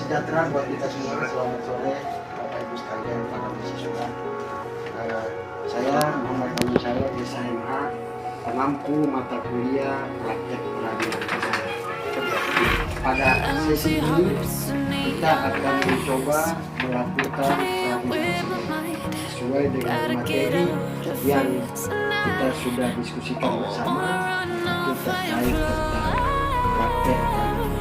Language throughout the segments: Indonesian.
sejahtera buat kita semua. Selamat sore Bapak Ibu sekalian, para mahasiswa. Saya Muhammad Bani saya di SMH, pengampu mata kuliah praktek peradilan. Pada sesi ini kita akan mencoba melakukan peradilan sesuai dengan materi yang kita sudah diskusikan bersama, itu terkait tentang praktek peradilan.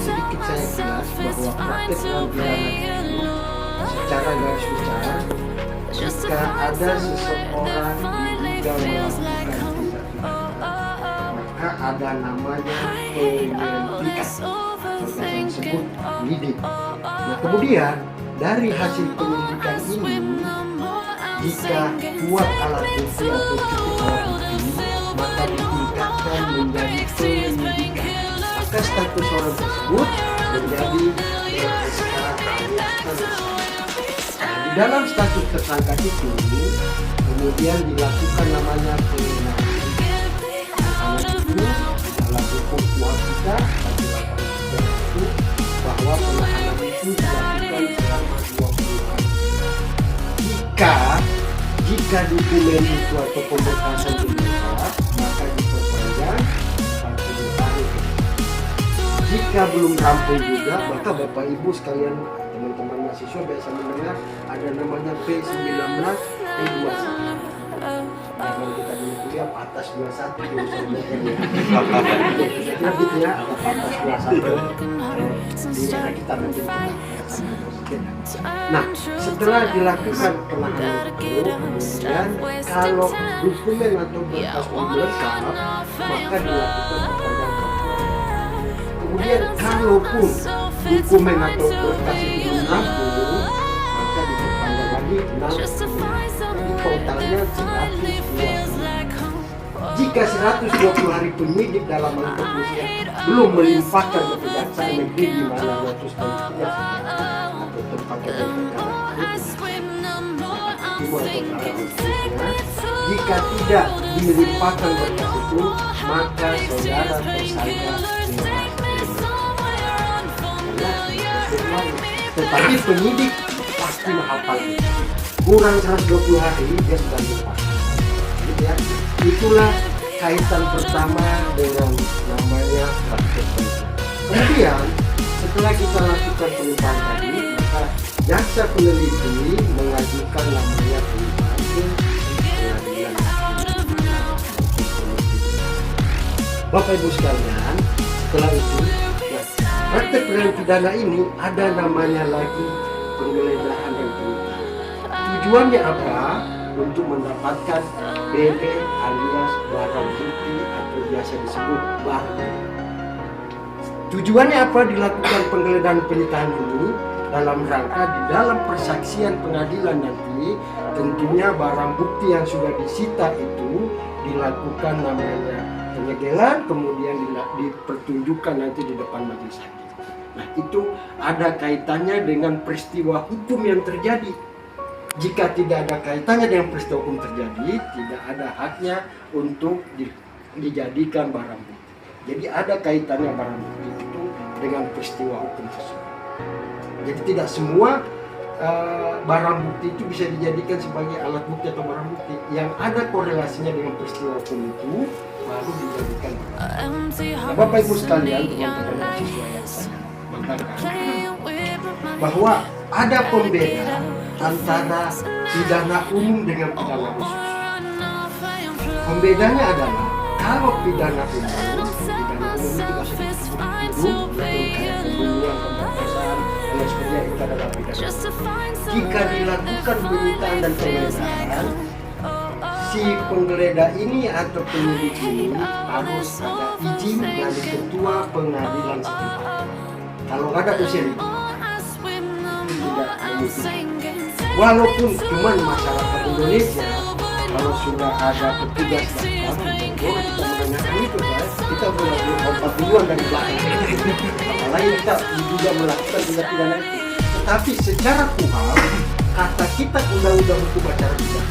Sedikit saya jelas bahwa praktek peradilan itu secara garis besar, jika ada seseorang diduga melakukan tindak pidana, maka ada namanya penyelidikan atau yang disebut penyidik. Nah, kemudian dari hasil penyelidikan ini, jika kuat alat bukti atau cukup alat bukti, maka ditingkatkan menjadi penyelidikan. Maka status orang tersebut menjadi tersangka. Di dalam status tersangka itu kemudian dilakukan namanya penahanan. Itu dalam hukum kuat kita itu bahwa penahanan itu dilakukan selama 20 hari. Jika dokumen itu atau pemberkasan dilengkap, maka diperpanjang 40 hari. Jika belum rampung juga, maka Bapak Ibu sekalian, teman-teman mahasiswa biasa mendengar ada namanya P19, P21. Kalau kita dulu kuliah atas 21 jurusan BM. Saya gitu ya, ada atas 21. Di era kita nanti. Nah, setelah dilakukan penahanan itu, kemudian kalau dokumen atau berkas lengkap, maka dilakukan perpanjangan. Kemudian kalaupun dokumen atau berkas itu rampung, maka diperpanjang lagi 60. Jadi totalnya 120. Jika 120 hari penyidik dalam hal kepolisian belum melimpahkan ke kejaksaan negeri di mana notus penyidikan atau tempat jika tidak dilimpahkan berkas itu, maka saudara tersangka tetapi penyidik pasti menghafal kurang 120 hari dia sudah lupa. Gitu ya. Itulah kaitan pertama dengan namanya praktek penyidik. Kemudian setelah kita lakukan pelimpahan tadi, maka jaksa peneliti mengajukan namanya pelimpahan ke pengadilan. Bapak Ibu sekalian, setelah itu praktek peradilan pidana ini ada namanya lagi penggeledahan dan penyitaan. Tujuannya apa? Untuk mendapatkan BB alias barang bukti atau biasa disebut barang. Tujuannya apa dilakukan penggeledahan penyitaan ini? Dalam rangka di dalam persaksian pengadilan nanti tentunya barang bukti yang sudah disita itu dilakukan namanya penyegelan, kemudian dipertunjukkan nanti di depan majelis hakim. Nah, itu ada kaitannya dengan peristiwa hukum yang terjadi. Jika tidak ada kaitannya dengan peristiwa hukum terjadi, tidak ada haknya untuk dijadikan barang bukti. Jadi ada kaitannya barang bukti itu dengan peristiwa hukum tersebut. Jadi tidak semua barang bukti itu bisa dijadikan sebagai alat bukti atau barang bukti. Yang ada korelasinya dengan peristiwa hukum itu baru dijadikan barang bukti. Nah, Bapak Ibu sekalian, teman-teman mahasiswa yang saya banggakan, bahwa ada pembeda antara pidana umum dengan pidana khusus. Pembedanya adalah kalau pidana umum itu masih pembunuhan, pemerkosaan, dan sebagainya itu adalah pidana. Jika dilakukan penyitaan dan penggeledahan, si penggeledah ini atau penyidik ini harus ada izin dari ketua pengadilan setempat. Kalau nggak ada usia itu tidak memungkinkan. Walaupun cuman masyarakat Indonesia, kalau sudah ada petugas datang, kita menanyakan itu, kita boleh lompat duluan dari belakang. Apalagi kita juga melakukan tindak pidana itu. Tetapi secara kuhab, kata kita undang-undang hukum acara pidana,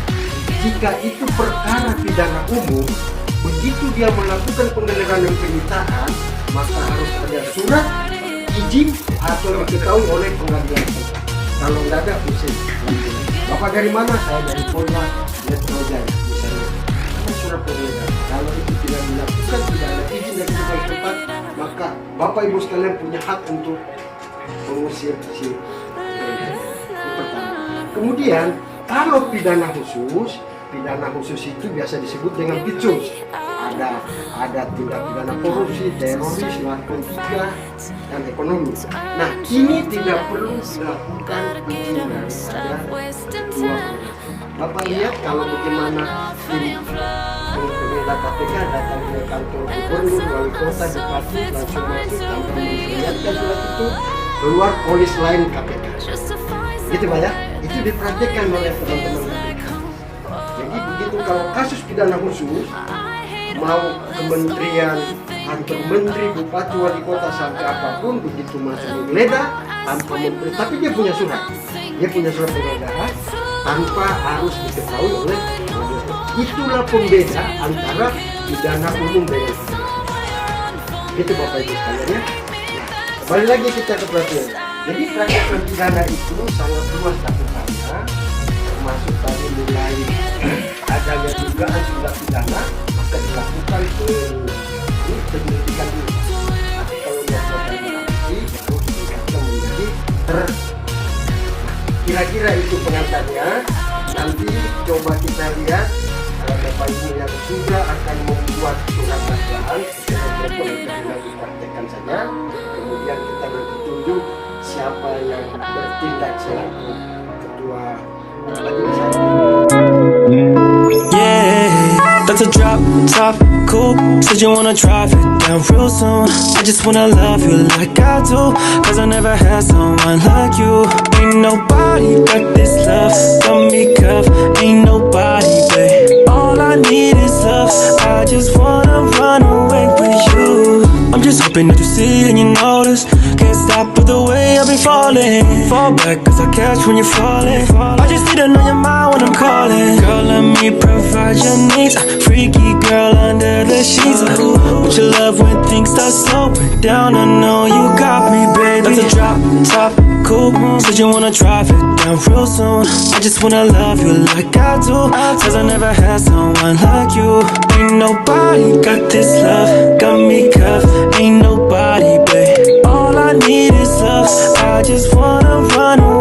jika itu perkara pidana umum, begitu dia melakukan penggeledahan dan penyitaan, maka harus ada surat izin atau diketahui oleh pengadilan kota. Kalau nggak ada pusing. Bapak dari mana? Saya dari Polda Metro Jaya misalnya. Kan surat penggeledahan. Kalau itu tidak dilakukan, tidak ada izin dari pegawai tempat, maka Bapak Ibu sekalian punya hak untuk mengusir si penggeledahan. Itu pertama. Kemudian kalau pidana khusus itu biasa disebut dengan pidsus. Ada tindak pidana korupsi, teroris, narkotika, dan ekonomi. Nah, ini tidak perlu dilakukan izin daripada ketua. Bapak lihat kalau bagaimana tim penggeledah KPK datang ke kantor gubernur, wali kota, bupati, langsung masuk tanpa memperlihatkan surat itu, keluar polis lain KPK. Gitu Pak ya, itu diperhatikan oleh teman-teman KPK. Jadi begitu kalau kasus pidana khusus, mau kementerian, kantor menteri, bupati, wali kota sampai apapun, begitu masuk menggeledah tanpa memberi, tapi dia punya surat penggeledahan tanpa harus diketahui oleh pengadilan. Itulah pembeda antara pidana umum dengan pidana khusus. Itu Bapak Ibu sekalian ya. Kembali lagi kita ke perhatian. Jadi peraturan pidana itu sangat luas cakupannya, termasuk tadi mulai adanya dugaan tindak pidana maka dilakukan penyelidikan dulu. Tapi kalau melakukan bukti harus ditingkatkan menjadi kira-kira itu pengantarnya. Nanti coba kita lihat Bapak Ibu yang sudah akan membuat surat dakwaan, kita praktekkan saja. Kemudian kita nanti tunjuk siapa yang bertindak selaku ketua majelis hakim. That's a drop top coupe. Said you wanna drive it down real soon. I just wanna love you like I do, cause I never had someone like you. Ain't nobody got this love, got me cuffed. Ain't nobody, babe. All I need is love. I just wanna run away with you. I'm just hoping that you see and you notice. Can't stop with the way I've been falling. Fall back cause I catch when you're falling. I just need to know your mind when I'm calling. Girl, let me provide your needs. Freaky girl under the sheets. With your love when things start slowing down, I know you got me, baby. That's a drop top coupe. Said you wanna drive it down real soon. I just wanna love you like I do, cause I never had someone like you. Ain't nobody got this love, got me cuffed. Ain't nobody, babe. All I need is love. I just wanna run away